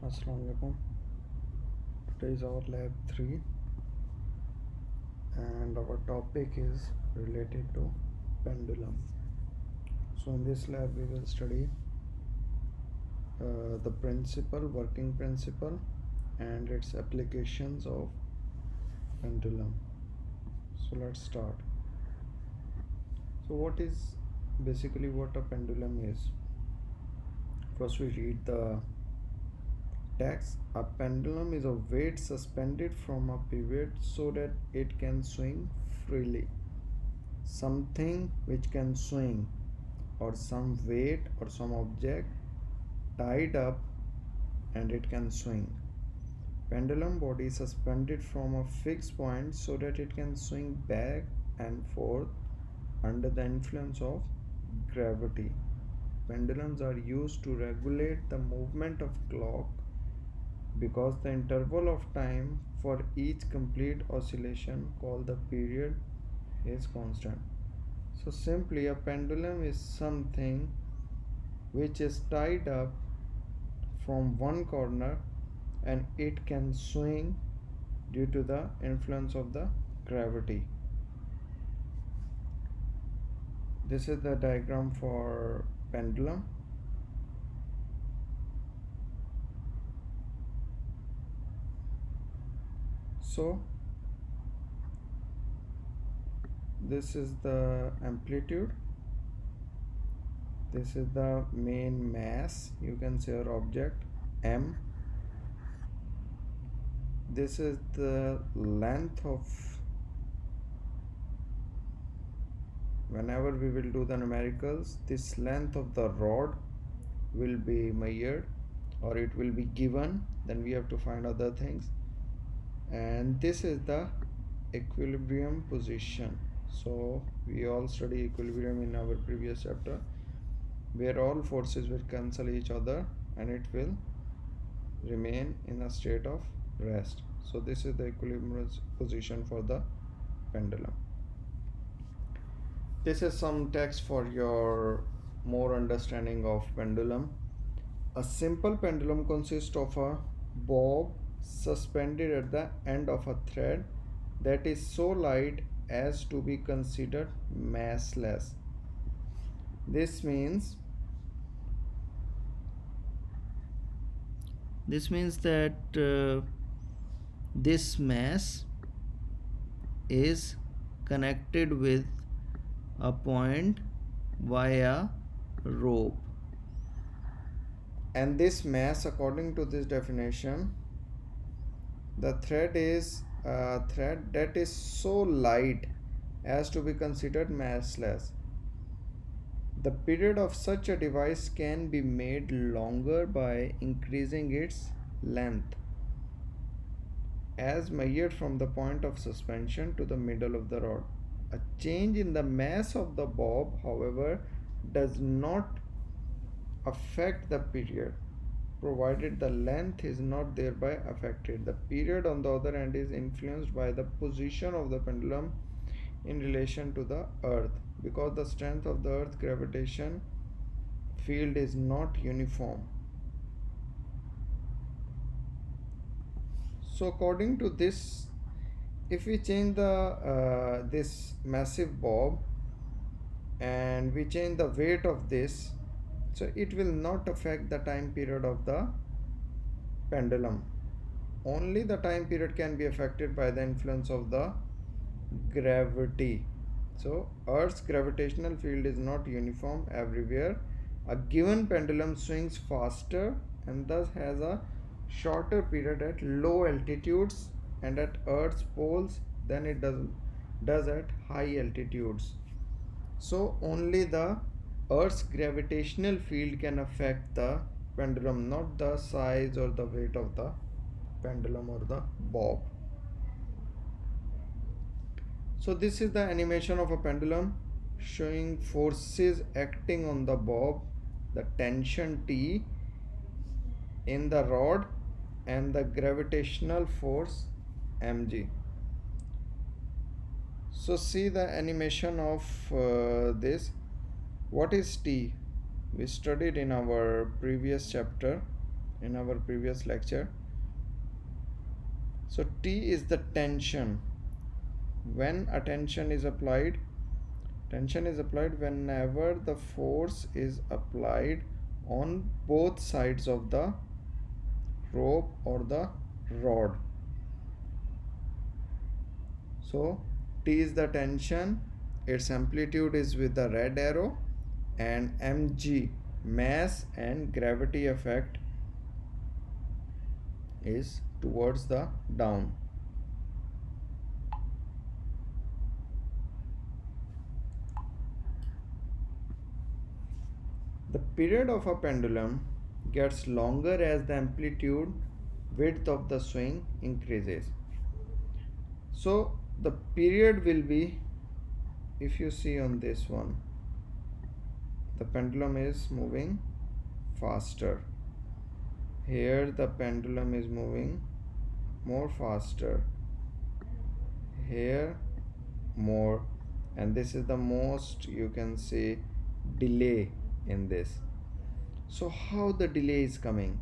Assalamu alaikum. Today is our lab 3 and our topic is related to pendulum. So in this lab we will study the working principle and its applications of pendulum. So let's start. So what a pendulum is? First we read the text. A pendulum is a weight suspended from a pivot so that it can swing freely. Something which can swing, or some weight or some object tied up and it can swing. Pendulum body suspended from a fixed point so that it can swing back and forth under the influence of gravity. Pendulums are used to regulate the movement of clock because the interval of time for each complete oscillation, called the period, is constant. So simply a pendulum is something which is tied up from one corner and it can swing due to the influence of the gravity. This is the diagram for pendulum. So this is the amplitude, this is the main mass, you can say, or object, m. This is the length of, whenever we will do the numericals, this length of the rod will be measured or it will be given, then we have to find other things. And this is the equilibrium position. So we all study equilibrium in our previous chapter, where all forces will cancel each other and it will remain in a state of rest. So this is the equilibrium position for the pendulum. This is some text for your more understanding of pendulum. A simple pendulum consists of a bob suspended at the end of a thread that is so light as to be considered massless. This means that this mass is connected with a point via rope, and this mass, according to this definition, the thread is a thread that is so light as to be considered massless. The period of such a device can be made longer by increasing its length, as measured from the point of suspension to the middle of the rod. A change in the mass of the bob, however, does not affect the period, provided the length is not thereby affected. The period, on the other hand, is influenced by the position of the pendulum in relation to the earth, because the strength of the earth's gravitation field is not uniform. So according to this, if we change the this massive bob and we change the weight of this, so it will not affect the time period of the pendulum. Only the time period can be affected by the influence of the gravity. So Earth's gravitational field is not uniform everywhere. A given pendulum swings faster and thus has a shorter period at low altitudes and at Earth's poles than it does at high altitudes. So only the Earth's gravitational field can affect the pendulum, not the size or the weight of the pendulum or the bob. So this is the animation of a pendulum showing forces acting on the bob, the tension T in the rod and the gravitational force mg. So see the animation of this. What is T? We studied in our previous chapter in our previous lecture. So T is the tension. When a tension is applied whenever the force is applied on both sides of the rope or the rod. So T is the tension, its amplitude is with the red arrow, and mg, mass and gravity effect, is towards the down. The period of a pendulum gets longer as the amplitude width of the swing increases. So the period will be, if you see on this one, the pendulum is moving faster. Here the pendulum is moving more faster. Here more, and this is the most, you can say, delay in this. So how the delay is coming?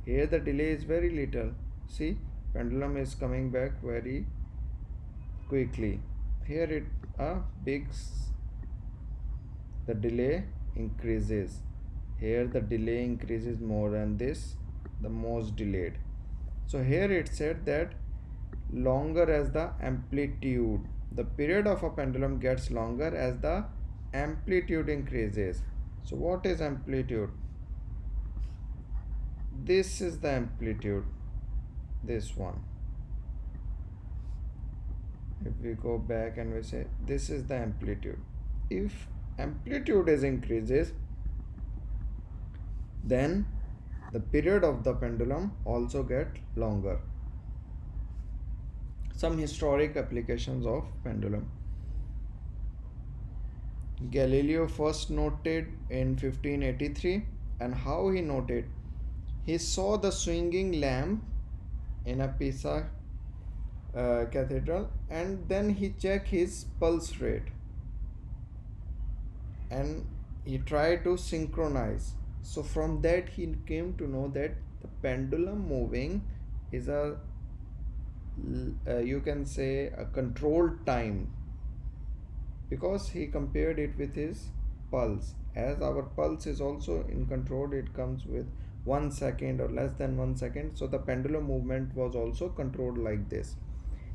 Here the delay is very little. See, pendulum is coming back very quickly. Here it the delay increases. Here the delay increases more, and this the most delayed. So here it said that longer as the amplitude. The period of a pendulum gets longer as the amplitude increases. So what is amplitude? This is the amplitude, this one. If we go back and we say this is the amplitude, if amplitude is increases, then the period of the pendulum also get longer. Some historic applications of pendulum. Galileo first noted in 1583, and how he noted? He saw the swinging lamp in a Pisa cathedral, and then he checked his pulse rate and he tried to synchronize. So from that he came to know that the pendulum moving is a you can say a controlled time, because he compared it with his pulse. As our pulse is also in control, it comes with 1 second or less than 1 second, so the pendulum movement was also controlled like this.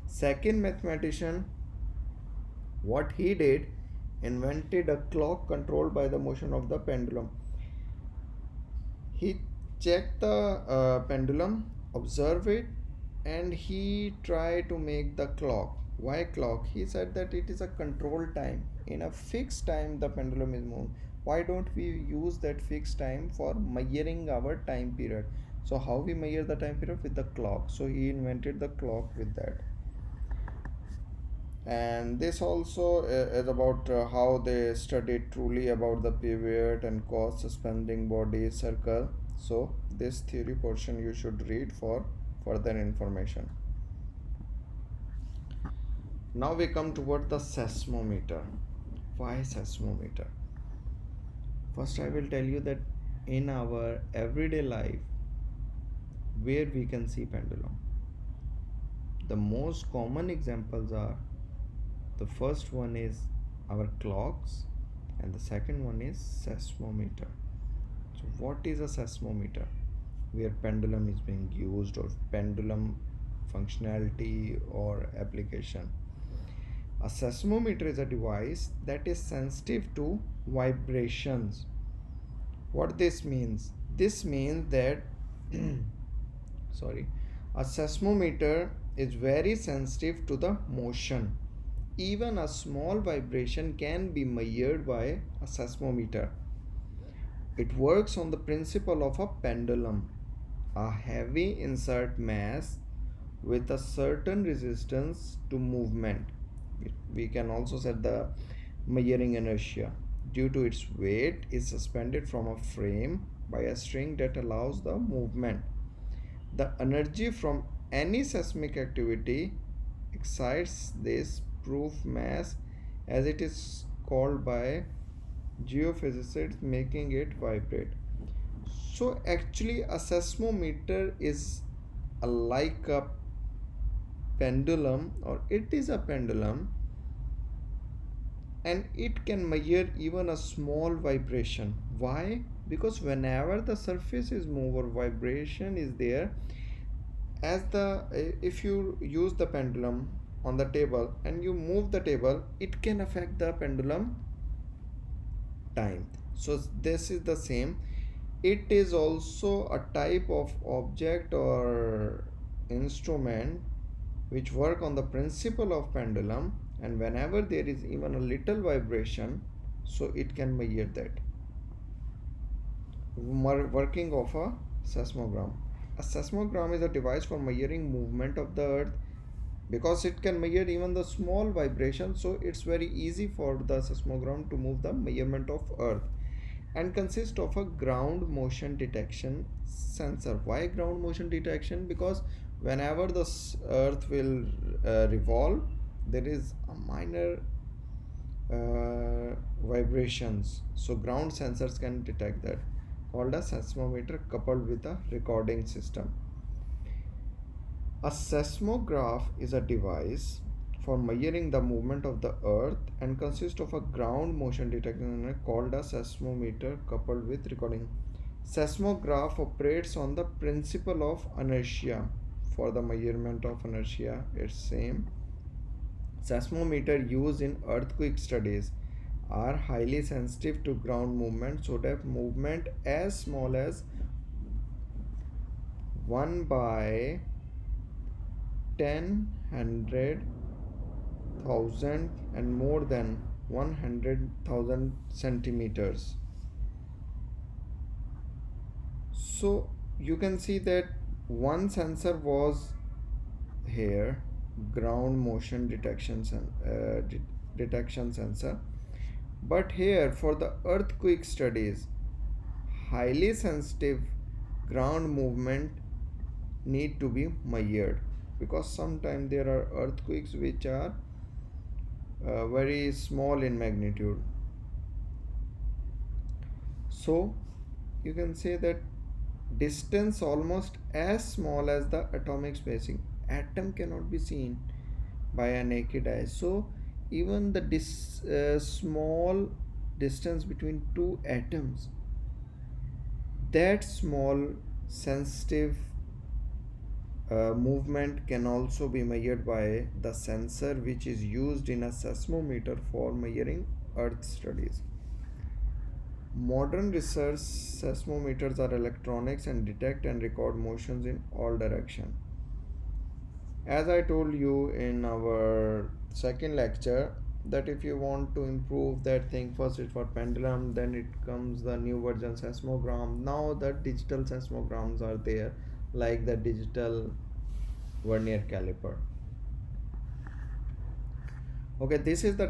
Second mathematician, what he did, invented a clock controlled by the motion of the pendulum. He checked the pendulum, observed it, and he tried to make the clock. Why clock? He said that it is a controlled time. In a fixed time the pendulum is moving. Why don't we use that fixed time for measuring our time period? So how we measure the time period? With the clock. So he invented the clock with that. And this also is about how they studied truly about the pivot and cause suspending body circle. So this theory portion you should read for further information. Now we come toward the seismometer. Why seismometer? First I will tell you that in our everyday life, where we can see pendulum, the most common examples are, the first one is our clocks and the second one is seismometer. So what is a seismometer? Where pendulum is being used, or pendulum functionality or application. A seismometer is a device that is sensitive to vibrations. What this means? This means that a seismometer is very sensitive to the motion. Even a small vibration can be measured by a seismometer. It works on the principle of a pendulum, a heavy insert mass with a certain resistance to movement. We can also set the measuring inertia. Due to its weight, is suspended from a frame by a string that allows the movement. The energy from any seismic activity excites this proof mass, as it is called by geophysicists, making it vibrate. So actually a seismometer is like a pendulum, or it is a pendulum, and it can measure even a small vibration. Why? Because whenever the surface is moved or vibration is there, as the if you use the pendulum on the table and you move the table, it can affect the pendulum time. So this is the same. It is also a type of object or instrument which work on the principle of pendulum, and whenever there is even a little vibration, so it can measure that. Working of a seismogram. A seismogram is a device for measuring movement of the earth, because it can measure even the small vibration, so it's very easy for the seismogram to move the measurement of earth, and consists of a ground motion detection sensor. Why ground motion detection? Because whenever the earth will revolve, there is a minor vibrations, so ground sensors can detect that, called a seismometer coupled with a recording system. A seismograph is a device for measuring the movement of the earth and consists of a ground motion detector called a seismometer coupled with recording. Seismograph operates on the principle of inertia. For the measurement of inertia, it's same. Seismometer used in earthquake studies are highly sensitive to ground movement, so that movement as small as 1 by 10, 100,000 and more than 100,000 centimeters. So you can see that one sensor was here, ground motion detection sensor, but here for the earthquake studies, highly sensitive ground movement need to be measured, because sometimes there are earthquakes which are very small in magnitude. So you can say that distance almost as small as the atomic spacing. Atom cannot be seen by a naked eye. So even the small distance between two atoms, that small sensitive movement can also be measured by the sensor which is used in a seismometer for measuring earth studies. Modern research seismometers are electronics and detect and record motions in all directions. As I told you in our second lecture, that if you want to improve that thing, first it's for pendulum, then it comes the new version seismogram. Now the digital seismograms are there, like the digital vernier caliper. Okay, this is the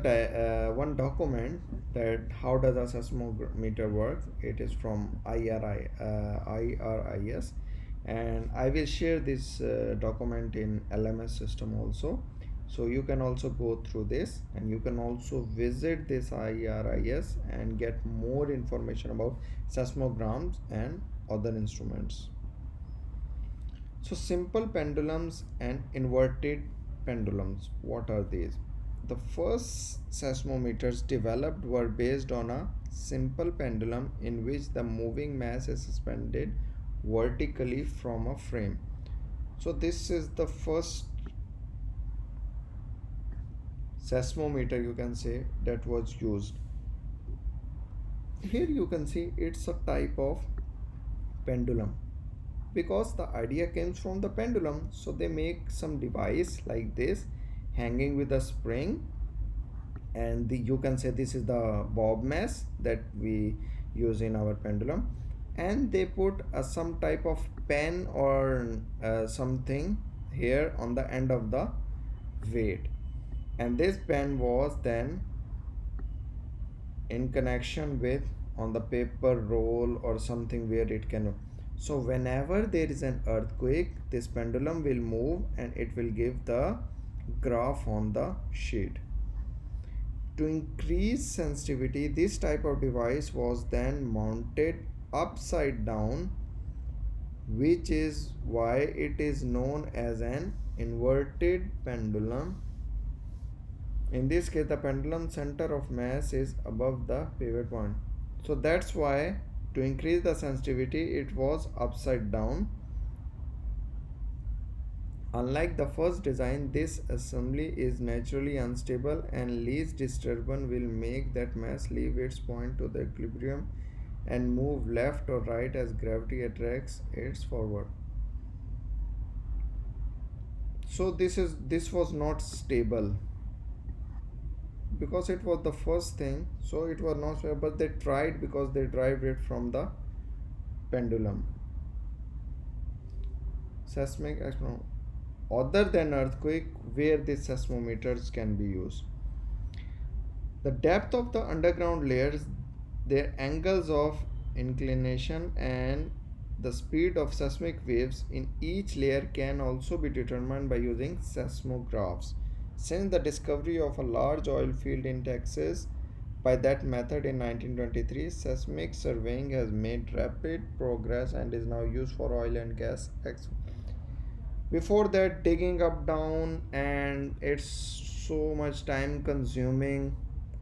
one document that how does a seismometer work. It is from IRIS, and I will share this document in LMS system also. So you can also go through this, and you can also visit this IRIS and get more information about seismograms and other instruments. So simple pendulums and inverted pendulums, what are these? The first seismometers developed were based on a simple pendulum in which the moving mass is suspended vertically from a frame. So this is the first seismometer, you can say, that was used. Here you can see it's a type of pendulum, because the idea comes from the pendulum, so they make some device like this hanging with a spring, and you can say this is the bob mass that we use in our pendulum, and they put some type of pen or something here on the end of the weight, and this pen was then in connection with on the paper roll or something where it can. So whenever there is an earthquake, this pendulum will move and it will give the graph on the sheet. To increase sensitivity, this type of device was then mounted upside down, which is why it is known as an inverted pendulum. In this case, the pendulum center of mass is above the pivot point. So that's why, to increase the sensitivity, it was upside down. Unlike the first design, this assembly is naturally unstable, and least disturbance will make that mass leave its point to the equilibrium and move left or right as gravity attracts it forward. So this was not stable because it was the first thing, so it was not stable, but they tried because they derived it from the pendulum. Seismic exploration. Other than earthquake, where these seismometers can be used. The depth of the underground layers, their angles of inclination, and the speed of seismic waves in each layer can also be determined by using seismographs. Since the discovery of a large oil field in Texas by that method in 1923, seismic surveying has made rapid progress and is now used for oil and gas before that, digging up down, and it's so much time consuming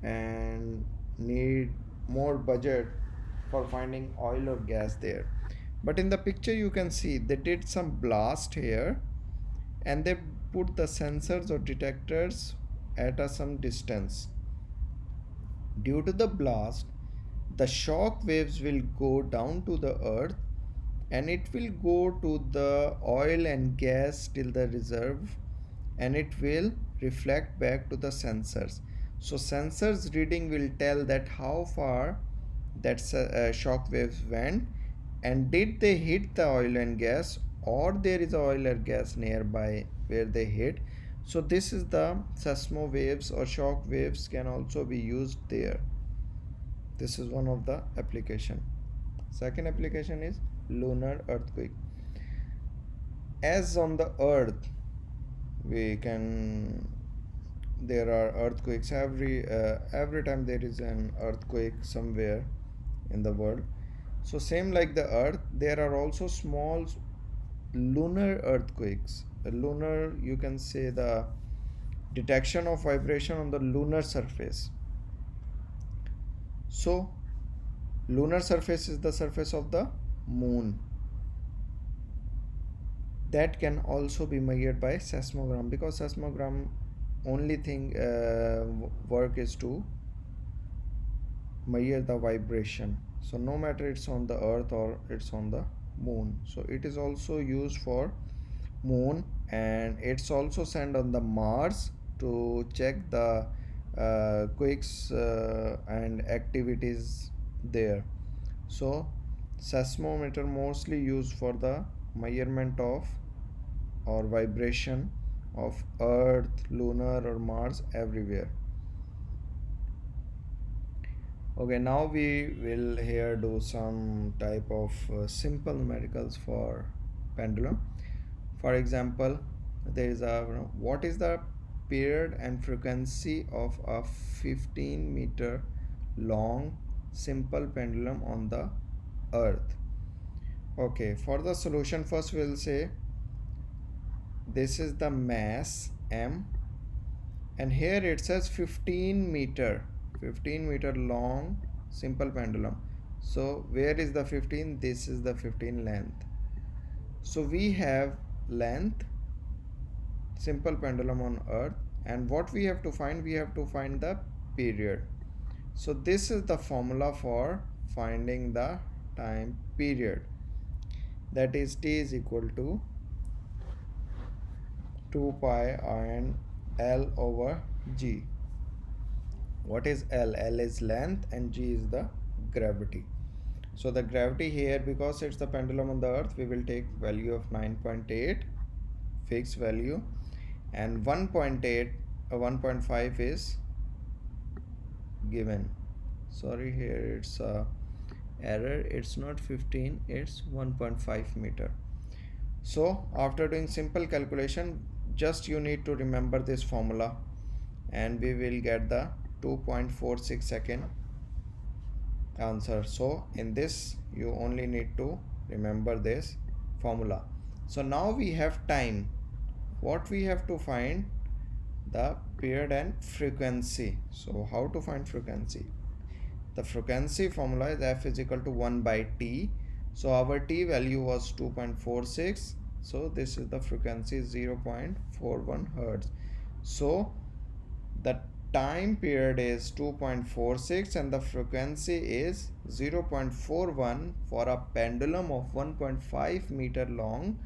and need more budget for finding oil or gas there. But in the picture you can see they did some blast here, and they put the sensors or detectors at some distance. Due to the blast, the shock waves will go down to the earth, and it will go to the oil and gas till the reserve, and it will reflect back to the sensors. So sensors reading will tell that how far that shock waves went, and did they hit the oil and gas, or there is oil or gas nearby where they hit. So this is the seismo waves or shock waves can also be used there. This is one of the application. Second application is lunar earthquake. As on the earth, we can there are earthquakes every time there is an earthquake somewhere in the world. So same like the earth, there are also small lunar earthquakes. The lunar, you can say, the detection of vibration on the lunar surface. So lunar surface is the surface of the moon. That can also be measured by seismogram, because seismogram only thing work is to measure the vibration. So no matter it's on the earth or it's on the moon, so it is also used for moon, and it's also sent on the Mars to check the quakes and activities there. So seismometer mostly used for the measurement of or vibration of earth, lunar or Mars everywhere. Okay, now we will here do some type of simple numericals for pendulum. For example, there is a what is the period and frequency of a 15-meter long simple pendulum on the earth. Okay, for the solution, first we will say this is the mass m, and here it says 15 meter long simple pendulum. So where is the 15? This is the 15 length. So we have length simple pendulum on earth, and what we have to find, we have to find the period. So this is the formula for finding the time period, that is t is equal to 2 pi and L over G. What is L? L is length and G is the gravity. So the gravity here, because it's the pendulum on the earth, we will take value of 9.8 fixed value, and 1.8 1.5 is given. Sorry, here it's a error, it's not 15, it's 1.5 meter. So after doing simple calculation, just you need to remember this formula, and we will get the 2.46 second answer. So in this you only need to remember this formula. So now we have time. What we have to find? The period and frequency. So how to find frequency? The frequency formula is F is equal to 1 by T. So our T value was 2.46. So this is the frequency 0.41 Hertz. So the time period is 2.46 and the frequency is 0.41 for a pendulum of 1.5 meter long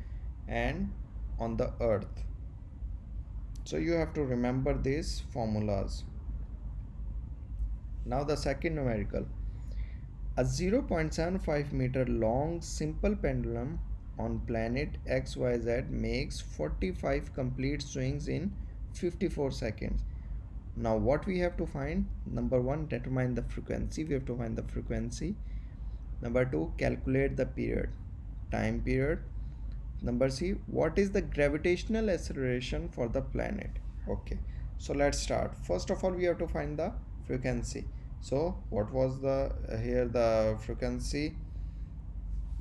and on the earth. So you have to remember these formulas. Now the second numerical. A 0.75 meter long simple pendulum on planet XYZ makes 45 complete swings in 54 seconds. Now what we have to find? Number 1, determine the frequency. We have to find the frequency. Number 2, calculate the period, time period. Number C, what is the gravitational acceleration for the planet? Okay, so let's start. First of all, we have to find the frequency. So what was the here the frequency?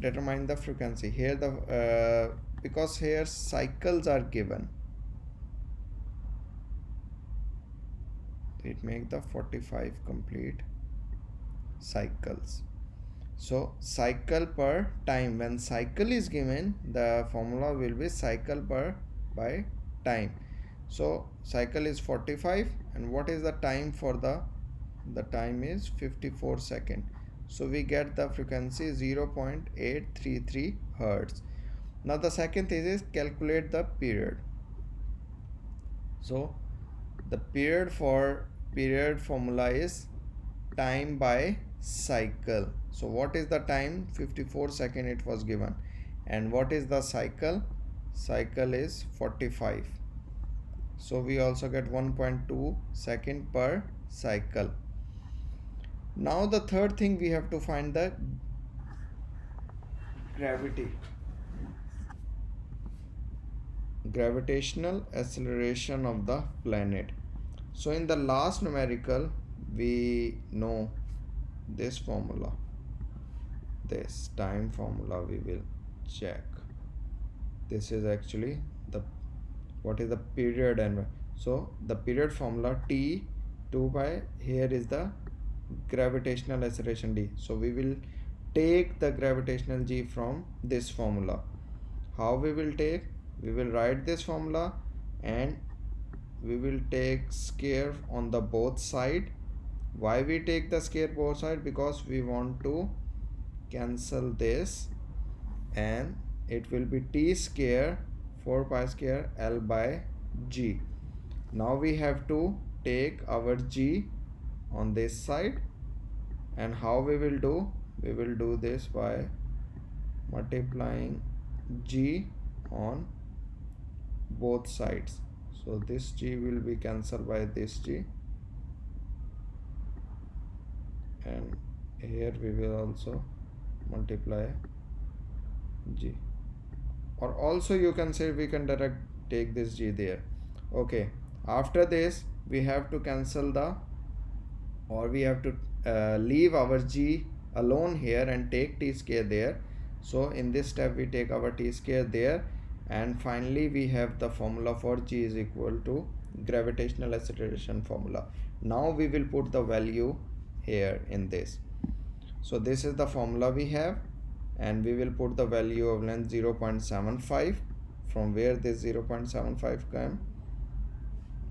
Determine the frequency. Here the because here cycles are given, it make the 45 complete cycles. So cycle per time, when cycle is given, the formula will be cycle per by time. So cycle is 45 and what is the time for the time is 54 second. So we get the frequency 0.833 Hertz. Now the second thing is calculate the period. So the period formula is time by cycle. So what is the time? 54 second it was given. And what is the cycle? Cycle is 45. So we also get 1.2 second per cycle. Now the third thing, we have to find the gravitational acceleration of the planet. So in the last numerical we know this formula, this time formula we will check. This is actually the what is the period, and so the period formula T 2 by here is the gravitational acceleration D. So we will take the gravitational G from this formula. How we will take? We will write this formula and we will take square on the both side. Why we take the square both side? Because we want to cancel this and it will be T square 4 pi square L by G. Now we have to take our G on this side, and how we will do? We will do this by multiplying G on both sides. So this G will be cancelled by this G, and here we will also multiply G, or also you can say we can direct take this G there. Okay, after this we have to cancel the, or we have to leave our G alone here and take T square there. So in this step we take our T square there, and finally we have the formula for G is equal to gravitational acceleration formula. Now we will put the value here in this. So this is the formula we have, and we will put the value of length 0.75. From where this 0.75 come?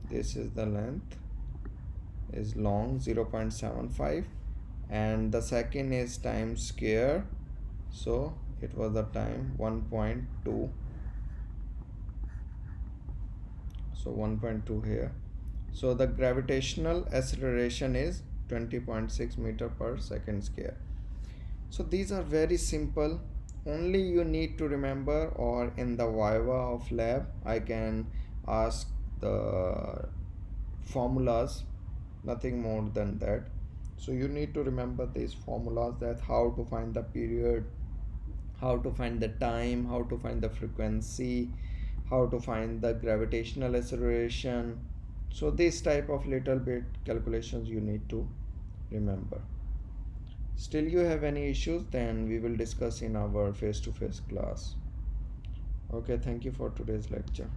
This is the length is long 0.75, and the second is time square, so it was the time 1.2. So 1.2 here. So the gravitational acceleration is 20.6 meter per second square. So these are very simple, only you need to remember, or in the viva of lab I can ask the formulas, nothing more than that. So you need to remember these formulas, that how to find the period, how to find the time, how to find the frequency, how to find the gravitational acceleration. So this type of little bit calculations you need to remember. Still you have any issues, then we will discuss in our face-to-face class. Okay, thank you for today's lecture.